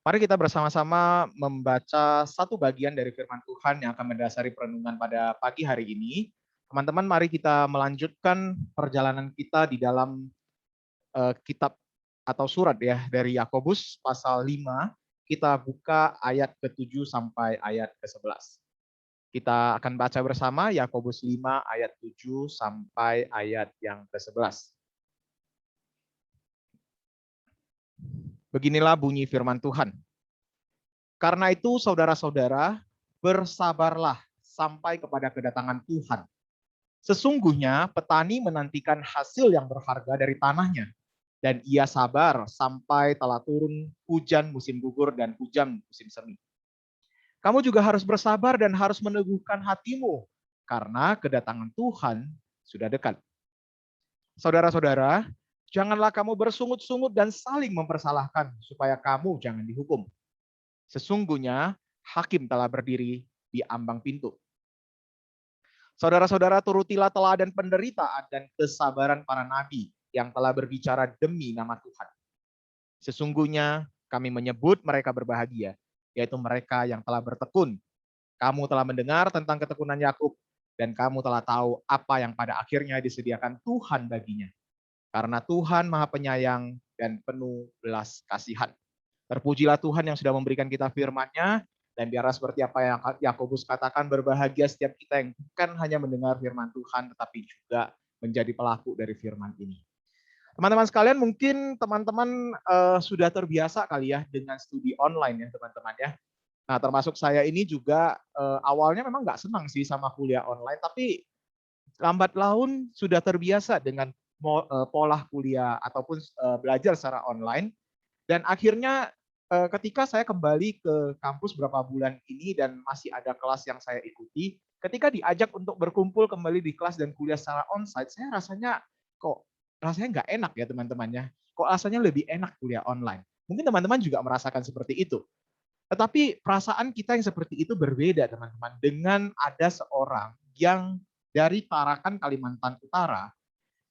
Mari kita bersama-sama membaca satu bagian dari firman Tuhan yang akan mendasari perenungan pada pagi hari ini. Teman-teman, mari kita melanjutkan perjalanan kita di dalam kitab atau surat ya dari Yakobus pasal 5. Kita buka ayat ke-7 sampai ayat ke-11. Kita akan baca bersama Yakobus 5 ayat 7 sampai ayat yang ke-11. Beginilah bunyi firman Tuhan. Karena itu saudara-saudara, bersabarlah sampai kepada kedatangan Tuhan. Sesungguhnya petani menantikan hasil yang berharga dari tanahnya, dan ia sabar sampai telah turun hujan musim gugur dan hujan musim semi. Kamu juga harus bersabar dan harus meneguhkan hatimu, karena kedatangan Tuhan sudah dekat. Saudara-saudara, janganlah kamu bersungut-sungut dan saling mempersalahkan, supaya kamu jangan dihukum. Sesungguhnya hakim telah berdiri di ambang pintu. Saudara-saudara, turutilah teladan penderitaan dan kesabaran para nabi yang telah berbicara demi nama Tuhan. Sesungguhnya kami menyebut mereka berbahagia, yaitu mereka yang telah bertekun. Kamu telah mendengar tentang ketekunan Yakub, dan kamu telah tahu apa yang pada akhirnya disediakan Tuhan baginya. Karena Tuhan Maha Penyayang dan penuh belas kasihan. Terpujilah Tuhan yang sudah memberikan kita firman-Nya, dan biarlah seperti apa yang Yakobus katakan, berbahagia setiap kita yang bukan hanya mendengar firman Tuhan, tetapi juga menjadi pelaku dari firman ini. Teman-teman sekalian, mungkin teman-teman sudah terbiasa kali ya dengan studi online ya teman-teman ya. Nah, termasuk saya ini juga awalnya memang nggak senang sih sama kuliah online, tapi lambat laun sudah terbiasa dengan pola kuliah ataupun belajar secara online. Dan akhirnya ketika saya kembali ke kampus beberapa bulan ini dan masih ada kelas yang saya ikuti, ketika diajak untuk berkumpul kembali di kelas dan kuliah secara onsite, saya rasanya nggak enak ya teman-temannya. Kok rasanya lebih enak kuliah online. Mungkin teman-teman juga merasakan seperti itu. Tetapi perasaan kita yang seperti itu berbeda teman-teman, dengan ada seorang yang dari Tarakan, Kalimantan Utara,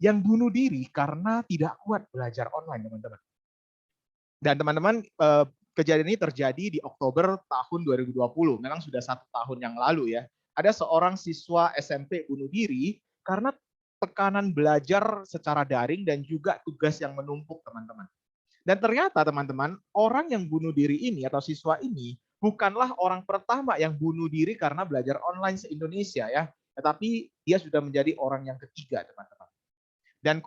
yang bunuh diri karena tidak kuat belajar online teman-teman. Dan teman-teman, kejadian ini terjadi di Oktober tahun 2020. Memang sudah 1 tahun yang lalu ya. Ada seorang siswa SMP bunuh diri karena tekanan belajar secara daring dan juga tugas yang menumpuk teman-teman. Dan ternyata teman-teman, orang yang bunuh diri ini atau siswa ini bukanlah orang pertama yang bunuh diri karena belajar online se-Indonesia ya. Tetapi dia sudah menjadi orang yang ketiga teman-teman. Dan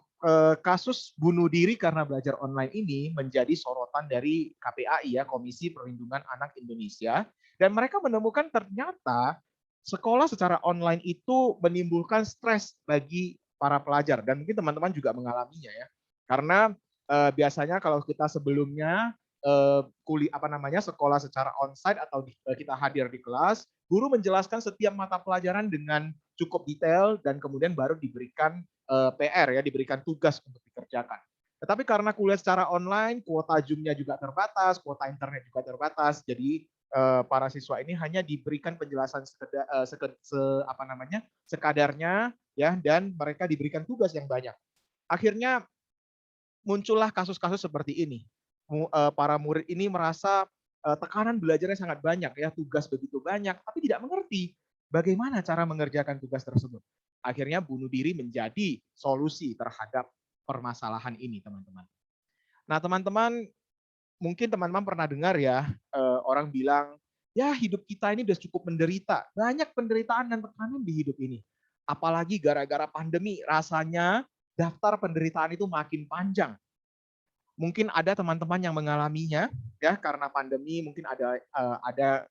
kasus bunuh diri karena belajar online ini menjadi sorotan dari KPAI ya, Komisi Perlindungan Anak Indonesia, dan mereka menemukan ternyata sekolah secara online itu menimbulkan stres bagi para pelajar, dan mungkin teman-teman juga mengalaminya ya. Karena biasanya kalau kita sebelumnya sekolah secara onsite atau kita hadir di kelas, guru menjelaskan setiap mata pelajaran dengan cukup detail dan kemudian baru diberikan PR ya, diberikan tugas untuk dikerjakan. Tetapi karena kuliah secara online, kuota Zoom-nya juga terbatas, kuota internet juga terbatas, jadi para siswa ini hanya diberikan penjelasan sekadarnya ya, dan mereka diberikan tugas yang banyak. Akhirnya muncullah kasus-kasus seperti ini. Para murid ini merasa tekanan belajarnya sangat banyak ya, tugas begitu banyak, tapi tidak mengerti bagaimana cara mengerjakan tugas tersebut. Akhirnya bunuh diri menjadi solusi terhadap permasalahan ini, teman-teman. Nah, teman-teman, mungkin teman-teman pernah dengar ya, orang bilang, ya hidup kita ini sudah cukup menderita, banyak penderitaan dan tekanan di hidup ini. Apalagi gara-gara pandemi, rasanya daftar penderitaan itu makin panjang. Mungkin ada teman-teman yang mengalaminya ya, karena pandemi mungkin ada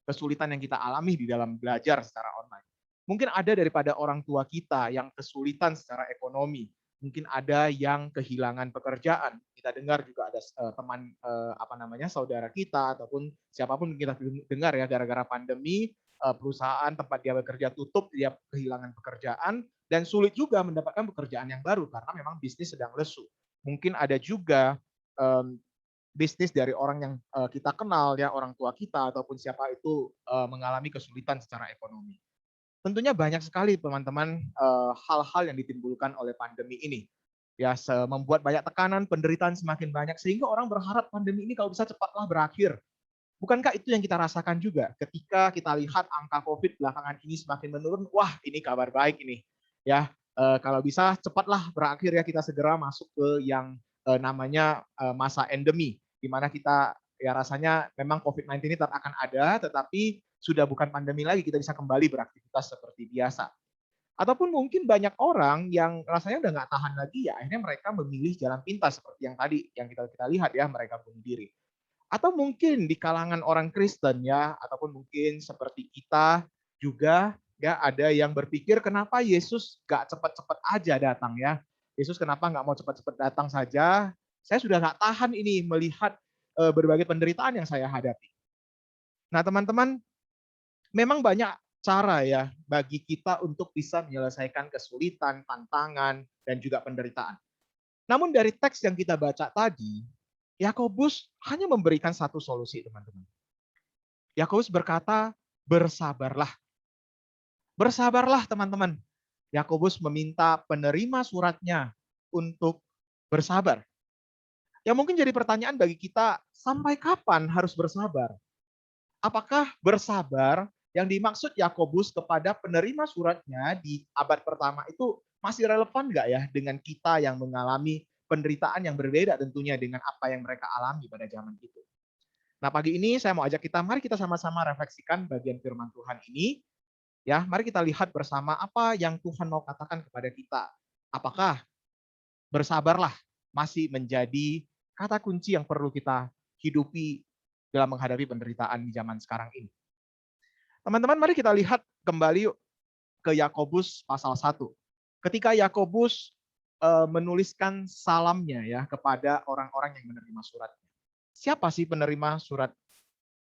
kesulitan yang kita alami di dalam belajar secara online. Mungkin ada daripada orang tua kita yang kesulitan secara ekonomi, mungkin ada yang kehilangan pekerjaan. Kita dengar juga ada teman saudara kita ataupun siapapun kita dengar ya, gara-gara pandemi perusahaan tempat dia bekerja tutup, dia kehilangan pekerjaan dan sulit juga mendapatkan pekerjaan yang baru karena memang bisnis sedang lesu. Mungkin ada juga bisnis dari orang yang kita kenal ya, orang tua kita ataupun siapa itu mengalami kesulitan secara ekonomi. Tentunya banyak sekali teman-teman hal-hal yang ditimbulkan oleh pandemi ini. ya membuat banyak tekanan, penderitaan semakin banyak sehingga orang berharap pandemi ini kalau bisa cepatlah berakhir. Bukankah itu yang kita rasakan juga ketika kita lihat angka COVID belakangan ini semakin menurun? Wah, ini kabar baik ini. Ya, kalau bisa cepatlah berakhir ya, kita segera masuk ke yang namanya masa endemi, di mana kita ya rasanya memang COVID-19 ini tetap akan ada, tetapi sudah bukan pandemi lagi, kita bisa kembali beraktivitas seperti biasa. Ataupun mungkin banyak orang yang rasanya udah nggak tahan lagi, ya akhirnya mereka memilih jalan pintas seperti yang tadi yang kita lihat ya, mereka bunuh diri. Atau mungkin di kalangan orang Kristen ya, ataupun mungkin seperti kita juga ya, ada yang berpikir kenapa Yesus nggak cepat-cepat aja datang ya. Yesus kenapa nggak mau cepat-cepat datang saja? Saya sudah nggak tahan ini melihat berbagai penderitaan yang saya hadapi. Nah teman-teman, memang banyak cara ya bagi kita untuk bisa menyelesaikan kesulitan, tantangan, dan juga penderitaan. Namun dari teks yang kita baca tadi, Yakobus hanya memberikan satu solusi, teman-teman. Yakobus berkata, bersabarlah. Bersabarlah, teman-teman. Yakobus meminta penerima suratnya untuk bersabar. Yang mungkin jadi pertanyaan bagi kita, sampai kapan harus bersabar? Apakah bersabar yang dimaksud Yakobus kepada penerima suratnya di abad pertama itu masih relevan nggak ya dengan kita yang mengalami penderitaan yang berbeda tentunya dengan apa yang mereka alami pada zaman itu? Nah, pagi ini saya mau ajak kita, mari kita sama-sama refleksikan bagian firman Tuhan ini. Ya, mari kita lihat bersama apa yang Tuhan mau katakan kepada kita. Apakah bersabarlah masih menjadi kata kunci yang perlu kita hidupi dalam menghadapi penderitaan di zaman sekarang ini. Teman-teman, mari kita lihat kembali ke Yakobus pasal 1. Ketika Yakobus menuliskan salamnya ya kepada orang-orang yang menerima suratnya. Siapa sih penerima surat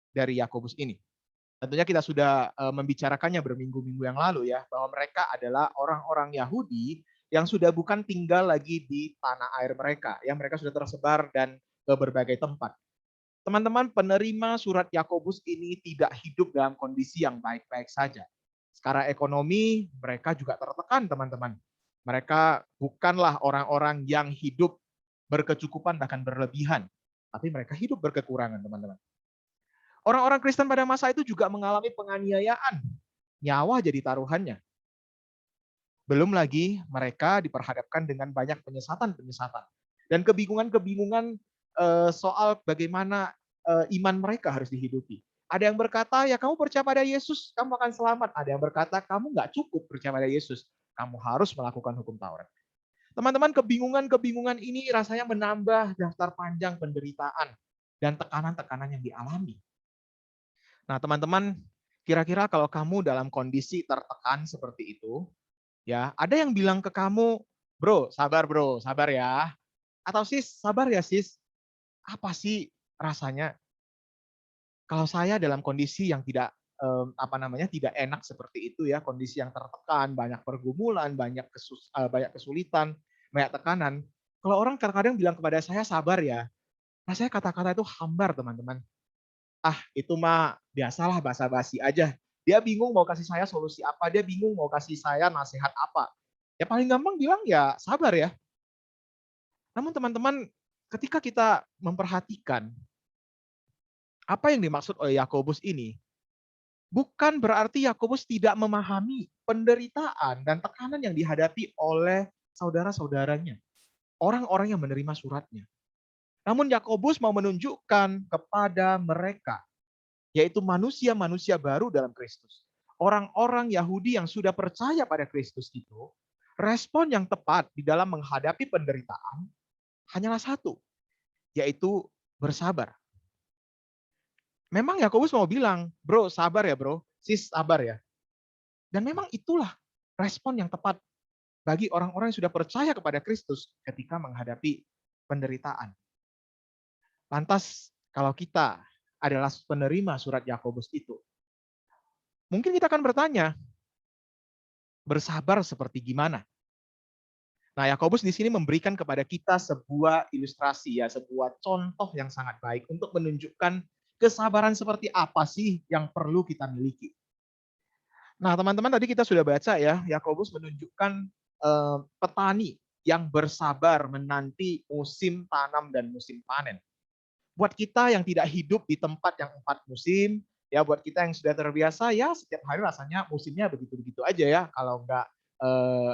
dari Yakobus ini? Tentunya kita sudah membicarakannya berminggu-minggu yang lalu ya, bahwa mereka adalah orang-orang Yahudi yang sudah bukan tinggal lagi di tanah air mereka, yang mereka sudah tersebar dan ke berbagai tempat. Teman-teman, penerima surat Yakobus ini tidak hidup dalam kondisi yang baik-baik saja. Secara ekonomi, mereka juga tertekan, teman-teman. Mereka bukanlah orang-orang yang hidup berkecukupan bahkan berlebihan, tapi mereka hidup berkekurangan, teman-teman. Orang-orang Kristen pada masa itu juga mengalami penganiayaan. Nyawa jadi taruhannya. Belum lagi mereka diperhadapkan dengan banyak penyesatan-penyesatan. Dan kebingungan-kebingungan soal bagaimana iman mereka harus dihidupi. Ada yang berkata, ya kamu percaya pada Yesus, kamu akan selamat. Ada yang berkata, kamu nggak cukup percaya pada Yesus, kamu harus melakukan hukum Taurat. Teman-teman, kebingungan-kebingungan ini rasanya menambah daftar panjang penderitaan dan tekanan-tekanan yang dialami. Nah, teman-teman, kira-kira kalau kamu dalam kondisi tertekan seperti itu, ya, ada yang bilang ke kamu, bro, sabar ya. Atau sis, sabar ya sis. Apa sih rasanya kalau saya dalam kondisi yang tidak tidak enak seperti itu ya, kondisi yang tertekan, banyak pergumulan, banyak kesulitan, banyak tekanan. Kalau orang kadang-kadang bilang kepada saya sabar ya, rasanya kata-kata itu hambar, teman-teman. Ah, itu mah biasalah basa-basi aja. Dia bingung mau kasih saya solusi apa, dia bingung mau kasih saya nasihat apa. Ya paling gampang bilang ya sabar ya. Namun teman-teman, ketika kita memperhatikan apa yang dimaksud oleh Yakobus ini, bukan berarti Yakobus tidak memahami penderitaan dan tekanan yang dihadapi oleh saudara-saudaranya, orang-orang yang menerima suratnya. Namun Yakobus mau menunjukkan kepada mereka, yaitu manusia-manusia baru dalam Kristus. Orang-orang Yahudi yang sudah percaya pada Kristus itu, respon yang tepat di dalam menghadapi penderitaan hanyalah satu, yaitu bersabar. Memang Yakobus mau bilang, bro sabar ya bro, sis sabar ya. Dan memang itulah respon yang tepat bagi orang-orang yang sudah percaya kepada Kristus ketika menghadapi penderitaan. Lantas kalau kita adalah penerima surat Yakobus itu, mungkin kita akan bertanya, bersabar seperti gimana? Nah, Yakobus di sini memberikan kepada kita sebuah ilustrasi ya, sebuah contoh yang sangat baik untuk menunjukkan kesabaran seperti apa sih yang perlu kita miliki. Nah, teman-teman tadi kita sudah baca ya, Yakobus menunjukkan petani yang bersabar menanti musim tanam dan musim panen. Buat kita yang tidak hidup di tempat yang 4 musim, ya buat kita yang sudah terbiasa, ya setiap hari rasanya musimnya begitu-begitu aja ya. Kalau nggak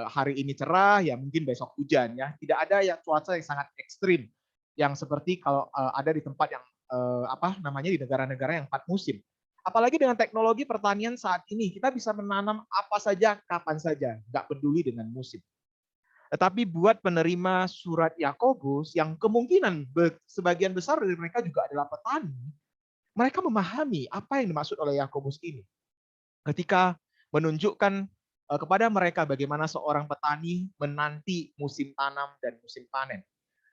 hari ini cerah, ya mungkin besok hujan ya. Tidak ada yang cuaca yang sangat ekstrim, yang seperti kalau ada di tempat yang di negara-negara yang 4 musim. Apalagi dengan teknologi pertanian saat ini, kita bisa menanam apa saja, kapan saja, nggak peduli dengan musim. Tetapi buat penerima surat Yakobus yang kemungkinan sebagian besar dari mereka juga adalah petani, mereka memahami apa yang dimaksud oleh Yakobus ini. Ketika menunjukkan kepada mereka bagaimana seorang petani menanti musim tanam dan musim panen.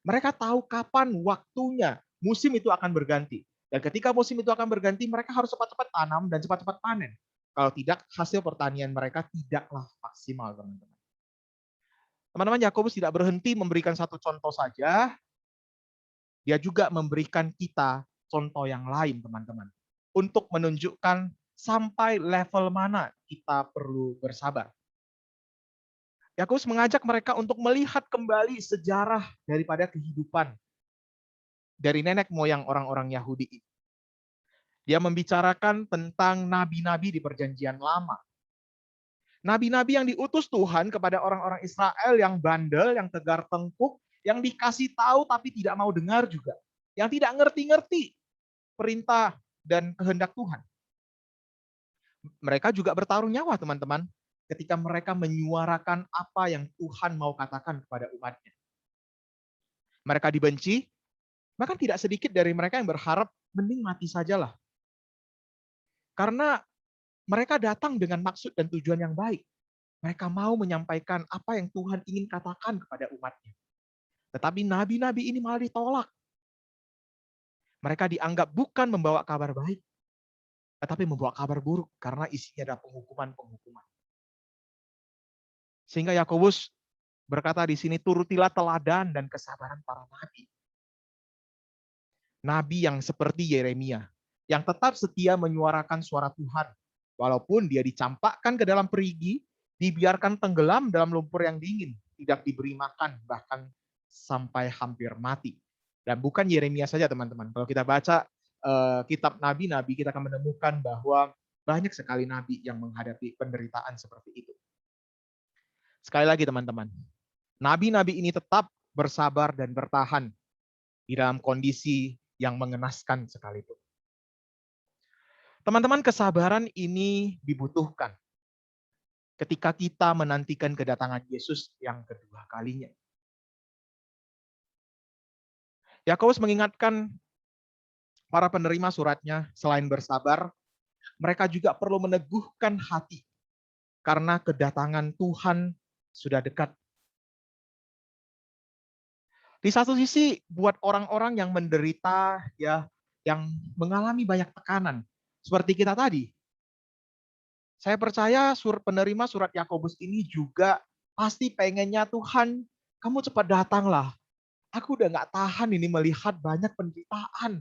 Mereka tahu kapan waktunya musim itu akan berganti. Dan ketika musim itu akan berganti, mereka harus cepat-cepat tanam dan cepat-cepat panen. Kalau tidak, hasil pertanian mereka tidaklah maksimal, teman-teman. Teman-teman, Yakobus tidak berhenti memberikan satu contoh saja, dia juga memberikan kita contoh yang lain, teman-teman. Untuk menunjukkan sampai level mana kita perlu bersabar. Yakobus mengajak mereka untuk melihat kembali sejarah daripada kehidupan dari nenek moyang orang-orang Yahudi ini. Dia membicarakan tentang nabi-nabi di perjanjian lama. Nabi-nabi yang diutus Tuhan kepada orang-orang Israel yang bandel, yang tegar tengkuk, yang dikasih tahu tapi tidak mau dengar juga. Yang tidak ngerti-ngerti perintah dan kehendak Tuhan. Mereka juga bertaruh nyawa, teman-teman, ketika mereka menyuarakan apa yang Tuhan mau katakan kepada umatnya. Mereka dibenci, bahkan tidak sedikit dari mereka yang berharap mending mati sajalah. Karena mereka datang dengan maksud dan tujuan yang baik. Mereka mau menyampaikan apa yang Tuhan ingin katakan kepada umatnya. Tetapi nabi-nabi ini malah ditolak. Mereka dianggap bukan membawa kabar baik, tetapi membawa kabar buruk karena isinya adalah penghukuman-penghukuman. Sehingga Yakobus berkata di sini, turutilah teladan dan kesabaran para nabi. Nabi yang seperti Yeremia, yang tetap setia menyuarakan suara Tuhan. Walaupun dia dicampakkan ke dalam perigi, dibiarkan tenggelam dalam lumpur yang dingin, tidak diberi makan, bahkan sampai hampir mati. Dan bukan Yeremia saja, teman-teman. Kalau kita baca kitab nabi-nabi, kita akan menemukan bahwa banyak sekali nabi yang menghadapi penderitaan seperti itu. Sekali lagi, teman-teman, nabi-nabi ini tetap bersabar dan bertahan di dalam kondisi yang mengenaskan sekalipun. Teman-teman, kesabaran ini dibutuhkan ketika kita menantikan kedatangan Yesus yang kedua kalinya. Yakobus mengingatkan para penerima suratnya, selain bersabar, mereka juga perlu meneguhkan hati karena kedatangan Tuhan sudah dekat. Di satu sisi, buat orang-orang yang menderita, ya, yang mengalami banyak tekanan, seperti kita tadi, saya percaya penerima surat Yakobus ini juga pasti pengennya, Tuhan, kamu cepat datanglah. Aku udah nggak tahan ini melihat banyak penderitaan.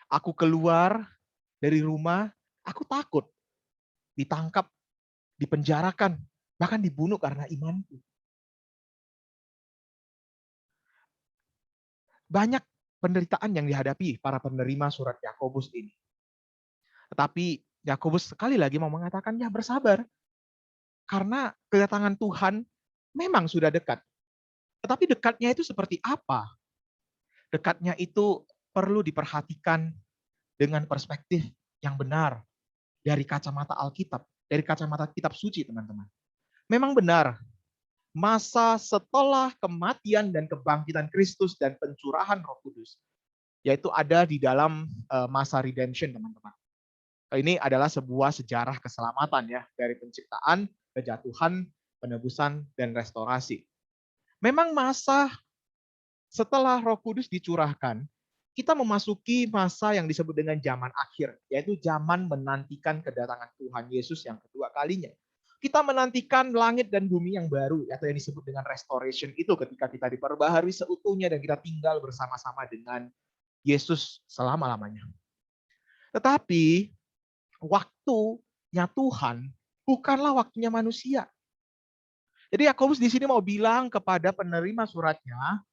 Aku keluar dari rumah, aku takut ditangkap, dipenjarakan, bahkan dibunuh karena imanku. Banyak penderitaan yang dihadapi para penerima surat Yakobus ini. Tetapi Yakobus sekali lagi mau mengatakan, ya bersabar. Karena kedatangan Tuhan memang sudah dekat. Tetapi dekatnya itu seperti apa? Dekatnya itu perlu diperhatikan dengan perspektif yang benar dari kacamata Alkitab, dari kacamata kitab suci, teman-teman. Memang benar, masa setelah kematian dan kebangkitan Kristus dan pencurahan Roh Kudus, yaitu ada di dalam masa redemption, teman-teman. Ini adalah sebuah sejarah keselamatan ya, dari penciptaan, kejatuhan, penebusan, dan restorasi. Memang masa setelah Roh Kudus dicurahkan, kita memasuki masa yang disebut dengan zaman akhir, yaitu zaman menantikan kedatangan Tuhan Yesus yang kedua kalinya. Kita menantikan langit dan bumi yang baru, atau yang disebut dengan restoration itu, ketika kita diperbaharui seutuhnya dan kita tinggal bersama-sama dengan Yesus selama-lamanya. Tetapi waktunya Tuhan bukanlah waktunya manusia. Jadi Yakobus di sini mau bilang kepada penerima suratnya,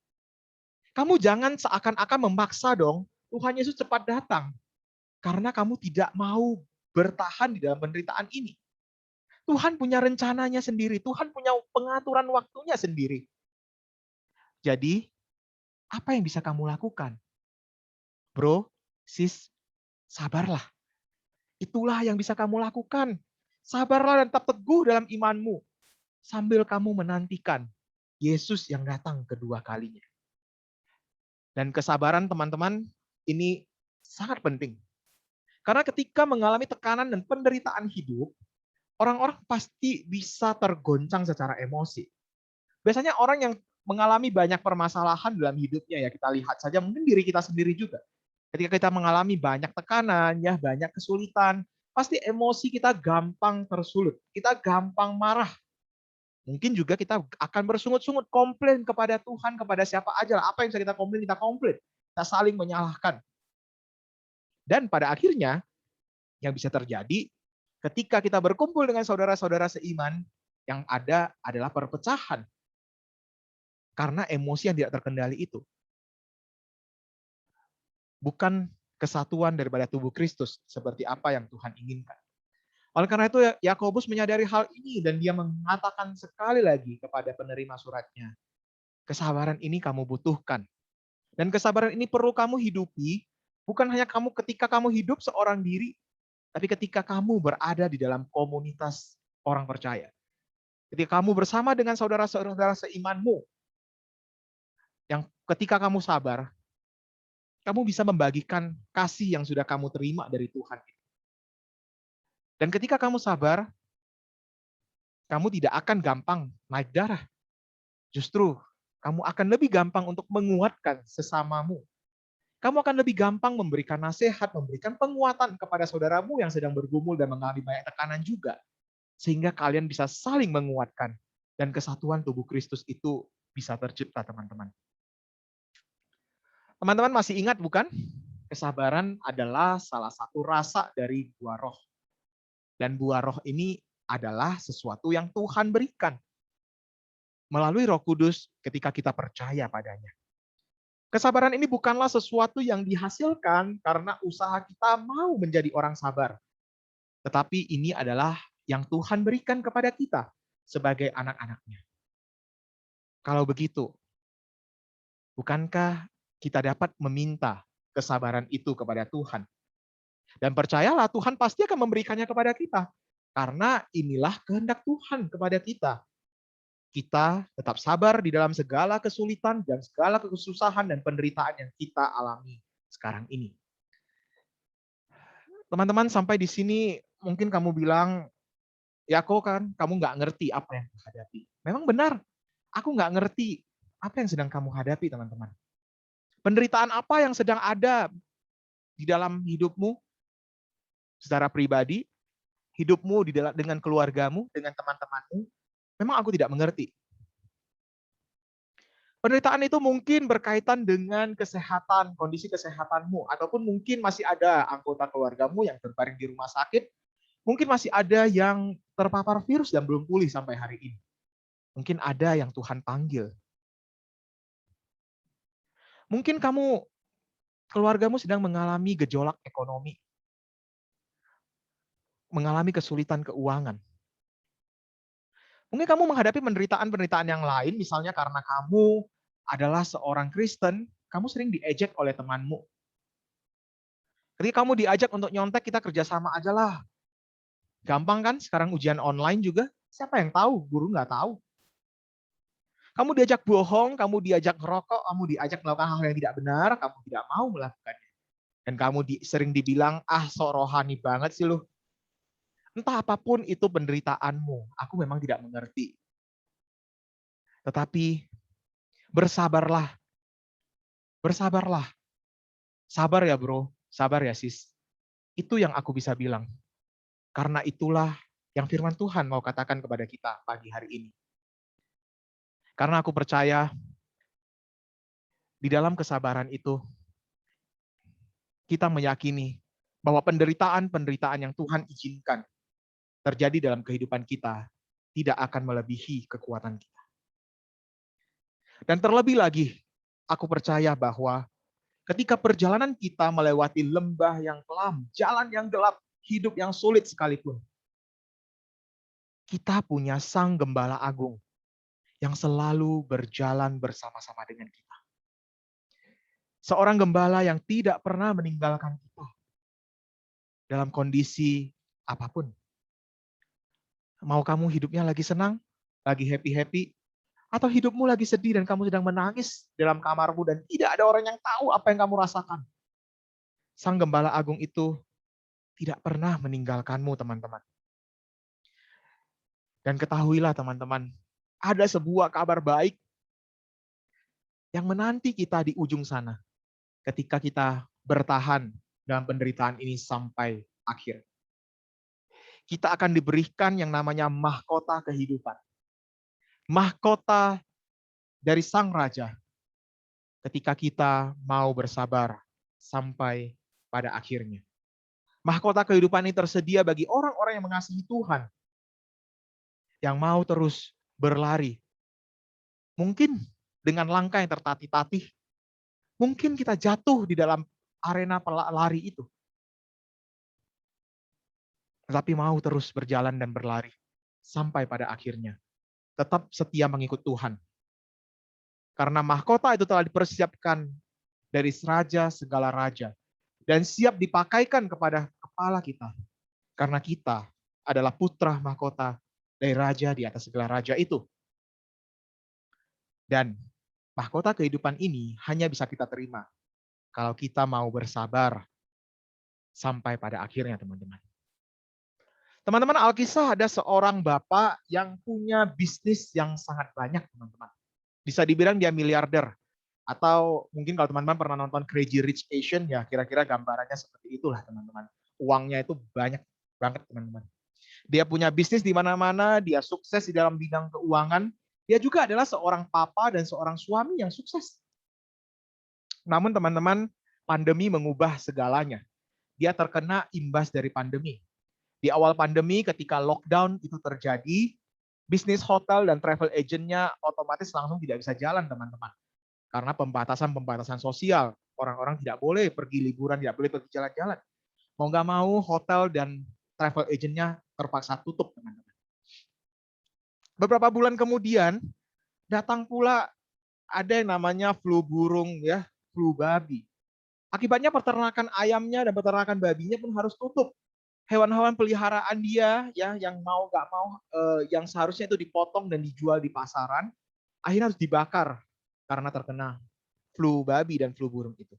kamu jangan seakan-akan memaksa dong Tuhan Yesus cepat datang. Karena kamu tidak mau bertahan di dalam penderitaan ini. Tuhan punya rencananya sendiri. Tuhan punya pengaturan waktunya sendiri. Jadi, apa yang bisa kamu lakukan? Bro, sis, sabarlah. Itulah yang bisa kamu lakukan. Sabarlah dan tetap teguh dalam imanmu. Sambil kamu menantikan Yesus yang datang kedua kalinya. Dan kesabaran teman-teman ini sangat penting. Karena ketika mengalami tekanan dan penderitaan hidup, orang-orang pasti bisa tergoncang secara emosi. Biasanya orang yang mengalami banyak permasalahan dalam hidupnya, ya kita lihat saja mungkin diri kita sendiri juga. Ketika kita mengalami banyak tekanan, ya banyak kesulitan, pasti emosi kita gampang tersulut. Kita gampang marah. Mungkin juga kita akan bersungut-sungut, komplain kepada Tuhan, kepada siapa aja lah. Apa yang bisa kita komplain, kita komplain. Kita saling menyalahkan. Dan pada akhirnya, yang bisa terjadi, ketika kita berkumpul dengan saudara-saudara seiman, yang ada adalah perpecahan. Karena emosi yang tidak terkendali itu. Bukan kesatuan daripada tubuh Kristus, seperti apa yang Tuhan inginkan. Oleh karena itu, Yakobus menyadari hal ini dan dia mengatakan sekali lagi kepada penerima suratnya, kesabaran ini kamu butuhkan. Dan kesabaran ini perlu kamu hidupi, bukan hanya kamu ketika kamu hidup seorang diri, tapi ketika kamu berada di dalam komunitas orang percaya. Ketika kamu bersama dengan saudara-saudara seimanmu, yang ketika kamu sabar, kamu bisa membagikan kasih yang sudah kamu terima dari Tuhan. Dan ketika kamu sabar, kamu tidak akan gampang naik darah. Justru, kamu akan lebih gampang untuk menguatkan sesamamu. Kamu akan lebih gampang memberikan nasihat, memberikan penguatan kepada saudaramu yang sedang bergumul dan mengalami banyak tekanan juga. Sehingga kalian bisa saling menguatkan. Dan kesatuan tubuh Kristus itu bisa tercipta, teman-teman. Teman-teman masih ingat bukan? Kesabaran adalah salah satu rasa dari buah roh. Dan buah roh ini adalah sesuatu yang Tuhan berikan melalui Roh Kudus ketika kita percaya padanya. Kesabaran ini bukanlah sesuatu yang dihasilkan karena usaha kita mau menjadi orang sabar. Tetapi ini adalah yang Tuhan berikan kepada kita sebagai anak-anaknya. Kalau begitu, bukankah kita dapat meminta kesabaran itu kepada Tuhan? Dan percayalah Tuhan pasti akan memberikannya kepada kita. Karena inilah kehendak Tuhan kepada kita. Kita tetap sabar di dalam segala kesulitan dan segala kesusahan dan penderitaan yang kita alami sekarang ini. Teman-teman sampai di sini mungkin kamu bilang, ya kok kan kamu nggak ngerti apa yang kamu hadapi. Memang benar, aku nggak ngerti apa yang sedang kamu hadapi, teman-teman. Penderitaan apa yang sedang ada di dalam hidupmu secara pribadi, hidupmu dengan keluargamu, dengan teman-temanmu, memang aku tidak mengerti. Penderitaan itu mungkin berkaitan dengan kesehatan, kondisi kesehatanmu, ataupun mungkin masih ada anggota keluargamu yang terbaring di rumah sakit, mungkin masih ada yang terpapar virus dan belum pulih sampai hari ini. Mungkin ada yang Tuhan panggil. Mungkin keluargamu sedang mengalami gejolak ekonomi, mengalami kesulitan keuangan. Mungkin kamu menghadapi penderitaan-penderitaan yang lain, misalnya karena kamu adalah seorang Kristen, kamu sering diejek oleh temanmu. Ketika kamu diajak untuk nyontek, kita kerjasama aja lah. Gampang kan sekarang ujian online juga? Siapa yang tahu? Guru nggak tahu. Kamu diajak bohong, kamu diajak ngerokok, kamu diajak melakukan hal yang tidak benar, kamu tidak mau melakukannya. Dan kamu sering dibilang, sok rohani banget sih lu. Entah apapun itu penderitaanmu, aku memang tidak mengerti. Tetapi bersabarlah. Bersabarlah. Sabar ya bro, sabar ya sis. Itu yang aku bisa bilang. Karena itulah yang firman Tuhan mau katakan kepada kita pagi hari ini. Karena aku percaya di dalam kesabaran itu, kita meyakini bahwa penderitaan-penderitaan yang Tuhan izinkan terjadi dalam kehidupan kita tidak akan melebihi kekuatan kita. Dan terlebih lagi, aku percaya bahwa ketika perjalanan kita melewati lembah yang kelam, jalan yang gelap, hidup yang sulit sekalipun, kita punya Sang Gembala Agung yang selalu berjalan bersama-sama dengan kita. Seorang gembala yang tidak pernah meninggalkan kita dalam kondisi apapun. Mau kamu hidupnya lagi senang, lagi happy-happy, atau hidupmu lagi sedih dan kamu sedang menangis dalam kamarmu dan tidak ada orang yang tahu apa yang kamu rasakan. Sang Gembala Agung itu tidak pernah meninggalkanmu, teman-teman. Dan ketahuilah, teman-teman, ada sebuah kabar baik yang menanti kita di ujung sana ketika kita bertahan dalam penderitaan ini sampai akhir. Kita akan diberikan yang namanya mahkota kehidupan. Mahkota dari Sang Raja ketika kita mau bersabar sampai pada akhirnya. Mahkota kehidupan ini tersedia bagi orang-orang yang mengasihi Tuhan, yang mau terus berlari. Mungkin dengan langkah yang tertatih-tatih, mungkin kita jatuh di dalam arena lari itu. Tetapi mau terus berjalan dan berlari sampai pada akhirnya. Tetap setia mengikut Tuhan. Karena mahkota itu telah dipersiapkan dari raja segala raja. Dan siap dipakaikan kepada kepala kita. Karena kita adalah putra mahkota dari raja di atas segala raja itu. Dan mahkota kehidupan ini hanya bisa kita terima kalau kita mau bersabar sampai pada akhirnya, teman-teman. Teman-teman, Alkisah ada seorang bapak yang punya bisnis yang sangat banyak, teman-teman. Bisa dibilang dia miliarder. Atau mungkin kalau teman-teman pernah nonton Crazy Rich Asian, ya kira-kira gambarannya seperti itulah, teman-teman. Uangnya itu banyak banget, teman-teman. Dia punya bisnis di mana-mana, dia sukses di dalam bidang keuangan. Dia juga adalah seorang papa dan seorang suami yang sukses. Namun teman-teman, pandemi mengubah segalanya. Dia terkena imbas dari pandemi. Di awal pandemi ketika lockdown itu terjadi, bisnis hotel dan travel agent-nya otomatis langsung tidak bisa jalan, teman-teman. Karena pembatasan-pembatasan sosial. Orang-orang tidak boleh pergi liburan, tidak boleh pergi jalan-jalan. Mau nggak mau, hotel dan travel agent-nya terpaksa tutup, teman-teman. Beberapa bulan kemudian, datang pula ada yang namanya flu burung, ya, flu babi. Akibatnya peternakan ayamnya dan peternakan babinya pun harus tutup. Hewan-hewan peliharaan dia, ya, yang mau nggak mau, yang seharusnya itu dipotong dan dijual di pasaran, akhirnya harus dibakar karena terkena flu babi dan flu burung itu.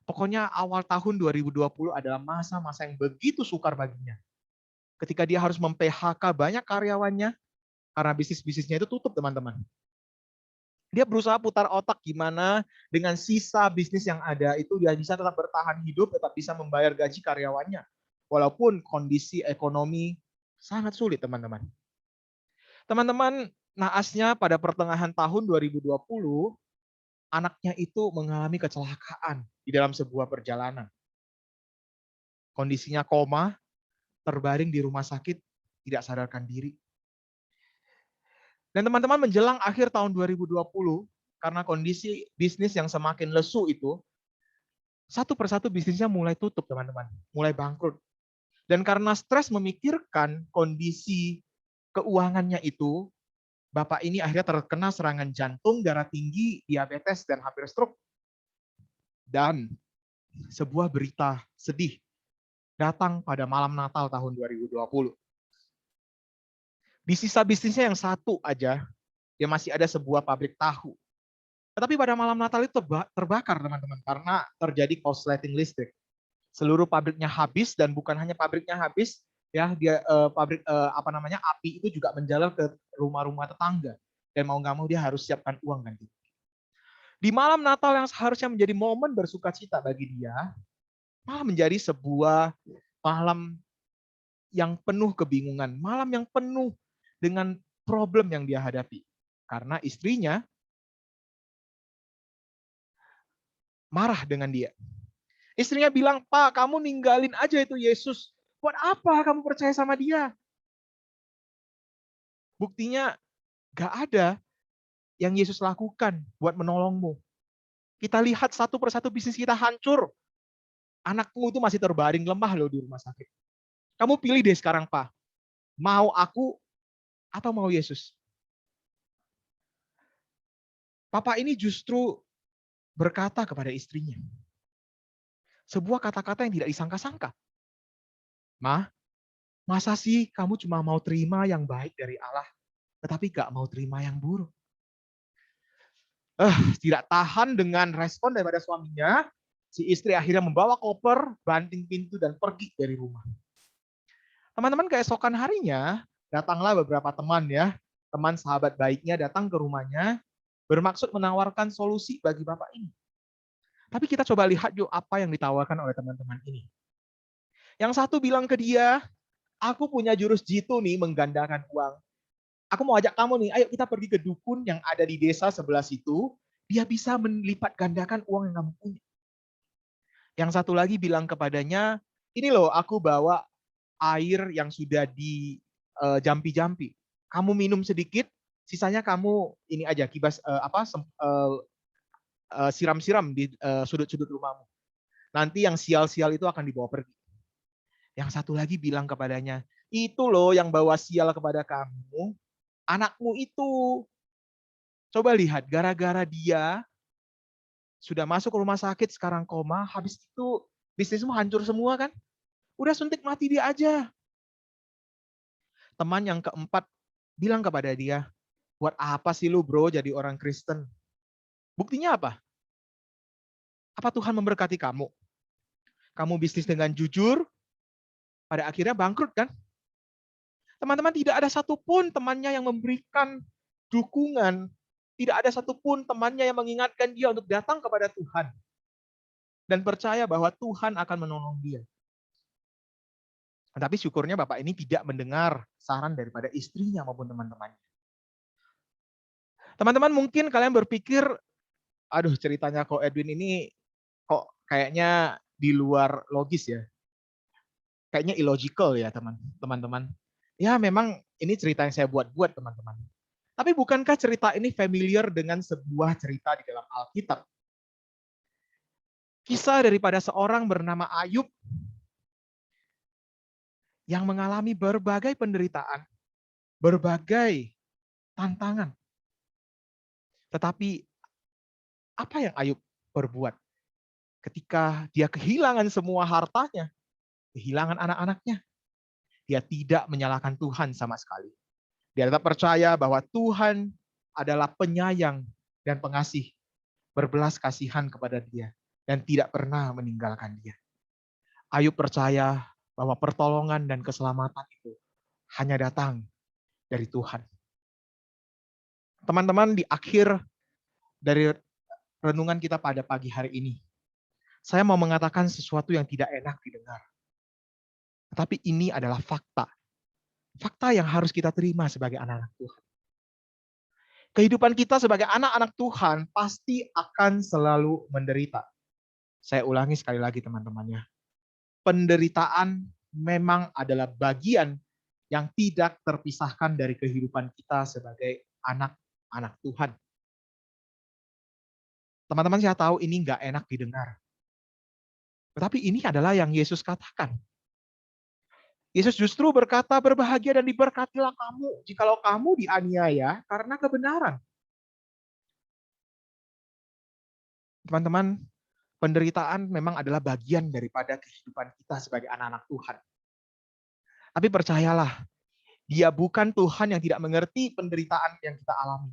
Pokoknya awal tahun 2020 adalah masa-masa yang begitu sukar baginya. Ketika dia harus mem-PHK banyak karyawannya, karena bisnis-bisnisnya itu tutup, teman-teman. Dia berusaha putar otak gimana dengan sisa bisnis yang ada itu dia bisa tetap bertahan hidup, tetap bisa membayar gaji karyawannya. Walaupun kondisi ekonomi sangat sulit, teman-teman. Teman-teman, naasnya pada pertengahan tahun 2020, anaknya itu mengalami kecelakaan di dalam sebuah perjalanan. Kondisinya koma, terbaring di rumah sakit, tidak sadarkan diri. Dan teman-teman, menjelang akhir tahun 2020, karena kondisi bisnis yang semakin lesu itu, satu persatu bisnisnya mulai tutup, teman-teman. Mulai bangkrut. Dan karena stres memikirkan kondisi keuangannya itu, bapak ini akhirnya terkena serangan jantung, darah tinggi, diabetes, dan hampir stroke. Dan sebuah berita sedih datang pada malam Natal tahun 2020. Di sisa bisnisnya yang satu aja, dia masih ada sebuah pabrik tahu. Tetapi pada malam Natal itu terbakar, teman-teman, karena terjadi korsleting listrik. Seluruh pabriknya habis, dan bukan hanya pabriknya habis, ya, dia api itu juga menjalar ke rumah-rumah tetangga. Dan mau nggak mau dia harus siapkan uang kan. Di malam Natal yang seharusnya menjadi momen bersukacita bagi dia, malah menjadi sebuah malam yang penuh kebingungan, malam yang penuh dengan problem yang dia hadapi. Karena istrinya marah dengan dia. Istrinya bilang, "Pak, kamu ninggalin aja itu Yesus. Buat apa kamu percaya sama dia? Buktinya gak ada yang Yesus lakukan buat menolongmu. Kita lihat satu persatu bisnis kita hancur. Anakmu itu masih terbaring lemah loh di rumah sakit. Kamu pilih deh sekarang, Pak. Mau aku atau mau Yesus? Papa ini justru berkata kepada istrinya. Sebuah kata-kata yang tidak disangka-sangka. Ma, masa sih kamu cuma mau terima yang baik dari Allah, tetapi gak mau terima yang buruk? Tidak tahan dengan respon daripada suaminya, si istri akhirnya membawa koper, banting pintu, dan pergi dari rumah. Teman-teman, keesokan harinya, datanglah beberapa teman ya, teman sahabat baiknya datang ke rumahnya, bermaksud menawarkan solusi bagi bapak ini. Tapi kita coba lihat yuk apa yang ditawarkan oleh teman-teman ini. Yang satu bilang ke dia, aku punya jurus jitu nih menggandakan uang. Aku mau ajak kamu nih, ayo kita pergi ke dukun yang ada di desa sebelah situ. Dia bisa melipat gandakan uang yang kamu punya. Yang satu lagi bilang kepadanya, ini loh aku bawa air yang sudah di jampi-jampi. Kamu minum sedikit, sisanya kamu ini aja kibas siram-siram di sudut-sudut rumahmu. Nanti yang sial-sial itu akan dibawa pergi. Yang satu lagi bilang kepadanya, itu loh yang bawa sial kepada kamu, anakmu itu. Coba lihat, gara-gara dia sudah masuk ke rumah sakit, sekarang koma, habis itu bisnismu hancur semua kan? Udah suntik mati dia aja. Teman yang keempat bilang kepada dia, buat apa sih lu bro jadi orang Kristen? Buktinya apa? Apa Tuhan memberkati kamu? Kamu bisnis dengan jujur, pada akhirnya bangkrut kan? Teman-teman, tidak ada satupun temannya yang memberikan dukungan. Tidak ada satupun temannya yang mengingatkan dia untuk datang kepada Tuhan. Dan percaya bahwa Tuhan akan menolong dia. Tapi syukurnya Bapak ini tidak mendengar saran daripada istrinya maupun teman-temannya. Teman-teman mungkin kalian berpikir, aduh ceritanya kok Edwin ini kok kayaknya di luar logis ya. Kayaknya illogical ya teman-teman. Ya memang ini cerita yang saya buat-buat teman-teman. Tapi bukankah cerita ini familiar dengan sebuah cerita di dalam Alkitab? Kisah daripada seorang bernama Ayub yang mengalami berbagai penderitaan, berbagai tantangan. Tetapi apa yang Ayub perbuat? Ketika dia kehilangan semua hartanya, kehilangan anak-anaknya, dia tidak menyalahkan Tuhan sama sekali. Dia tetap percaya bahwa Tuhan adalah penyayang dan pengasih, berbelas kasihan kepada dia, dan tidak pernah meninggalkan dia. Ayub percaya bahwa pertolongan dan keselamatan itu hanya datang dari Tuhan. Teman-teman, di akhir dari renungan kita pada pagi hari ini, saya mau mengatakan sesuatu yang tidak enak didengar. Tetapi ini adalah fakta. Fakta yang harus kita terima sebagai anak-anak Tuhan. Kehidupan kita sebagai anak-anak Tuhan pasti akan selalu menderita. Saya ulangi sekali lagi teman-temannya. Penderitaan memang adalah bagian yang tidak terpisahkan dari kehidupan kita sebagai anak-anak Tuhan. Teman-teman, saya tahu ini nggak enak didengar. Tetapi ini adalah yang Yesus katakan. Yesus justru berkata, berbahagia dan diberkatilah kamu jikalau kamu dianiaya karena kebenaran. Teman-teman, penderitaan memang adalah bagian daripada kehidupan kita sebagai anak-anak Tuhan. Tapi percayalah, Dia bukan Tuhan yang tidak mengerti penderitaan yang kita alami.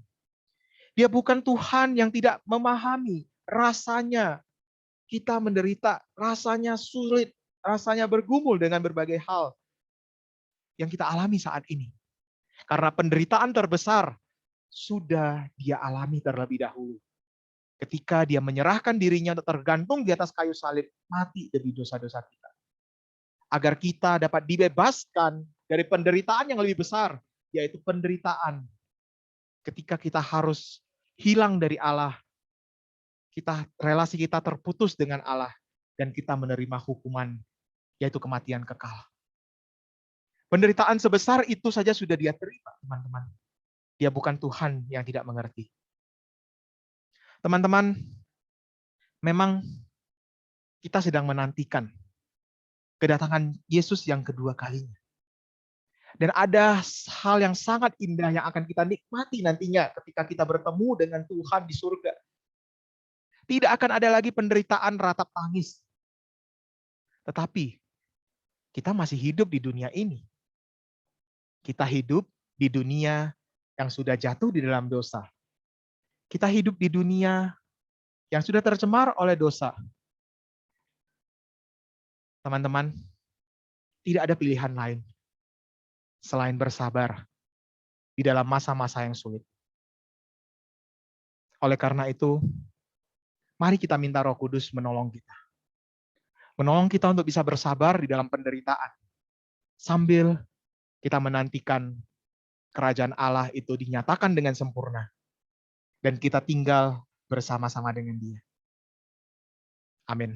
Dia bukan Tuhan yang tidak memahami rasanya kita menderita, rasanya sulit, rasanya bergumul dengan berbagai hal yang kita alami saat ini. Karena penderitaan terbesar sudah Dia alami terlebih dahulu. Ketika Dia menyerahkan dirinya untuk tergantung di atas kayu salib, mati demi dosa-dosa kita. Agar kita dapat dibebaskan dari penderitaan yang lebih besar, yaitu penderitaan ketika kita harus hilang dari Allah, relasi kita terputus dengan Allah, dan kita menerima hukuman, yaitu kematian kekal. Penderitaan sebesar itu saja sudah dia terima, teman-teman. Dia bukan Tuhan yang tidak mengerti. Teman-teman, memang kita sedang menantikan kedatangan Yesus yang kedua kalinya. Dan ada hal yang sangat indah yang akan kita nikmati nantinya ketika kita bertemu dengan Tuhan di surga. Tidak akan ada lagi penderitaan ratap tangis. Tetapi kita masih hidup di dunia ini. Kita hidup di dunia yang sudah jatuh di dalam dosa. Kita hidup di dunia yang sudah tercemar oleh dosa. Teman-teman, tidak ada pilihan lain selain bersabar di dalam masa-masa yang sulit. Oleh karena itu, mari kita minta Roh Kudus menolong kita. Menolong kita untuk bisa bersabar di dalam penderitaan. Sambil kita menantikan kerajaan Allah itu dinyatakan dengan sempurna. Dan kita tinggal bersama-sama dengan Dia. Amin.